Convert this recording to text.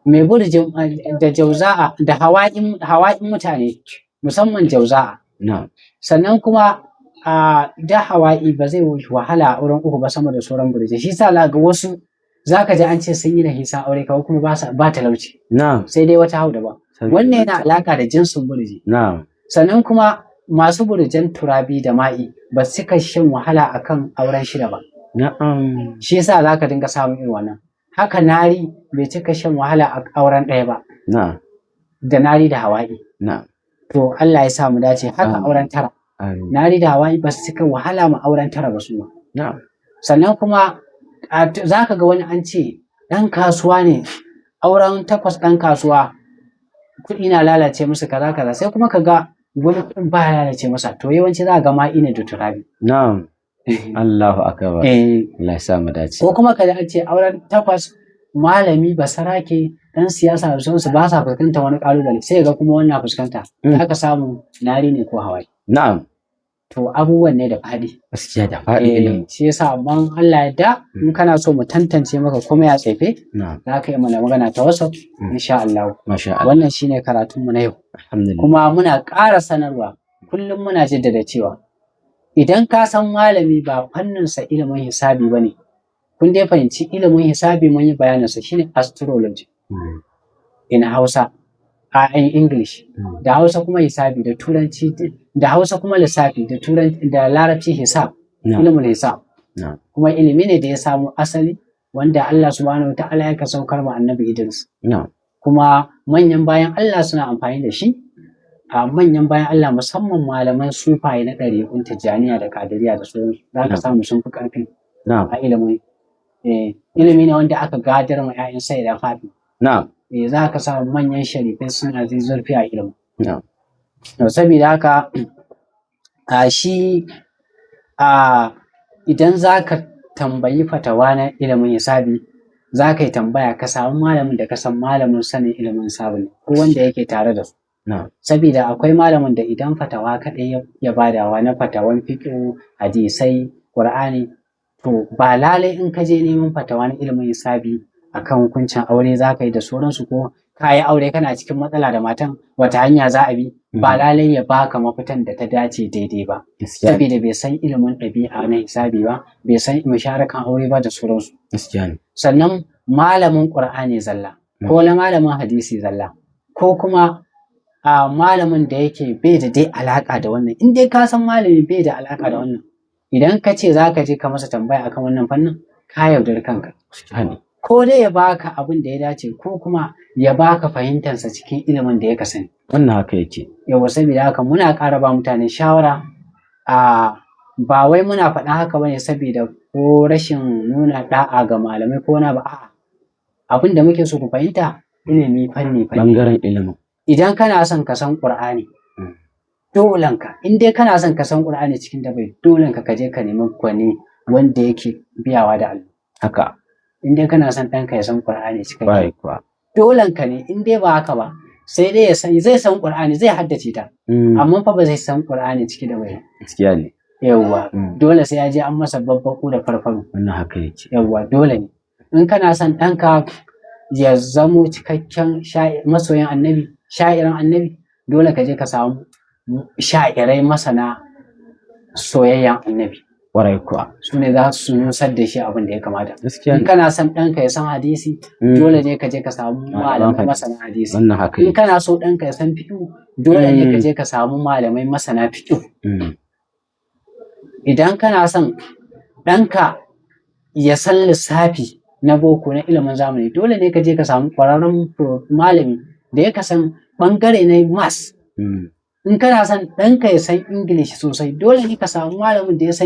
mai burjin da jauza'a da hawa'in mutane musamman jauza'a. Sannan kuma da hawa'i ba zai wahala a auren uku ba sama da sauran burjai. Shi sa ga wasu zaka ji an ce sun yi nahisan aure kawai kuma ba talauci. Sai dai wata hau daban. Wannan yana alaka da jinsin burji. Sannan kuma masu burjan turabi da ma'i ba su cika shan wahala akan auren shida ba. Shi yasa zaka dinga samun irin wannan. Haka nari bai cika shan wahala a auren ɗaya ba. Da nari da hawa'i. To Allah ya sa mu dace. Haka auren tara. Nari da hawa'i ba su cika wahala ma auren tara ba su ma. Sannan kuma zaka ga wani an ce ɗan kasuwa ne, auren takwas ɗan kasuwa kuɗi na lalace musu kaza kaza, sai kuma ka ga wani kuɗin ba ya lalace masa. To yawanci za ga ma'i ne da turabi. Allahu akbar. Allah ya sa mu dace. Ko kuma ka an ce auren takwas malami basarake dan siyasa da su ba sa fuskanta wani kalubale, sai ga kuma wannan fuskanta aka samu nari ne ko hawaii. To abubuwan ne da faɗi. Gaskiya da faɗi ilimi. Shi yasa amma Allah ya da in kana so mu tantance maka kuma ya tsefe za ka yi mana magana ta WhatsApp insha Allah. Wannan shine karatunmu na yau. Kuma muna ƙara sanarwa kullum muna jaddada cewa idan ka san malami ba fanninsa ilimin hisabi ba ne, kun dai fahimci ilimin hisabi mun yi bayaninsa shine astrology in Hausa, in English, da Hausa kuma hisabi da Turanci, da Hausa kuma lissafi da Turanci da Larabci hisab, ilimin hisab. Kuma ilimi ne da ya samu asali wanda Allah subhanahu wa ta'ala ya saukar ma annabi Idris. Kuma manyan bayan Allah suna amfani da shi. A manyan bayan Allah musamman malaman sufaye na ɗariƙun Tijjaniya da Kadiriya da sauransu za ka samu sun fi ƙarfi a ilimin. Ilimi ne wanda aka gadar ma 'ya'yan sai da faɗi. Za ka samu manyan sharifai suna zurfi a ilimin. Saboda haka idan za ka tambayi fatawa na ilimin hisabi za ka yi tambaya ka samu malamin da ka san malamin sanin ilimin hisabi ko wanda yake tare da su. Sabida akwai malamin da idan fatawa kaɗai ya badawa na fatawan fiqh, hadisai, Qur'ani, to ba lalai in ka je neman fatawa na ilimin hisabi akan hukuncin aure za ka yi da sauransu ko ka yi aure kana cikin matsala da matan wata hanya za a bi, ba lalai ya baka mafitan da ta dace daidai ba. Sabida bai san ilimin ɗabi'a na hisabi ba, bai san musharakan aure ba da sauransu. Sannan malamin Qur'ani zalla ko na malamin hadisi zalla ko kuma malamin da yake bai da dai alaka da wannan, in dai ka san malami bai da alaka da wannan, idan ka ce za ka je ka masa tambaya akan wannan fannin ka yaudari kanka. Ko dai ya baka abin da ya dace ko kuma ya baka fahimtansa cikin ilimin da ya ka sani. Wannan haka yake. Yawa saboda haka muna ƙara ba mutane shawara ba wai muna faɗa haka bane saboda ko rashin nuna ɗa'a ga malamai ko na ba a'a. Abin da muke so ku fahimta ilimi fanni. Bangaren ilimin. Idan kana son ka san Qur'ani, dolenka, in dai kana son ka san Qur'ani cikin dabai, dolenka ka je ka nemi gwani wanda yake biyawa da Allah. Haka. In dai kana son ɗanka ya san Qur'ani cikin dabai. Dolenka ne, in dai ba haka ba, sai dai ya san, zai san Qur'ani, zai haddace ta. Amma fa ba zai san Qur'ani cikin dabai. Gaskiya ne. Yawwa, dole sai ya je an masa babbaku da farfaro. Wannan haka yake. Yawwa, dole ne. In kana son ɗanka ya zamo cikakken masoyin annabi, sha'irin annabi, dole ka je ka samu sha'irai masana soyayyan annabi. Warai kuwa. Su ne za su nusar da shi abin da ya kamata. Gaskiya. In kana son ɗanka ya san hadisi, dole ne ka je ka samu malamai masana hadisi. Wannan haka. In kana so ɗanka ya san fiqh, dole ne ka je ka samu malamai masana fiqh. Idan kana son ɗanka ya san lissafi na boko na ilimin zamani, dole ne ka je ka samu ƙwararren malami da ya san ɓangare na mas. In kana son ɗanka ya san Ingilishi sosai, dole ne ka samu malamin da ya san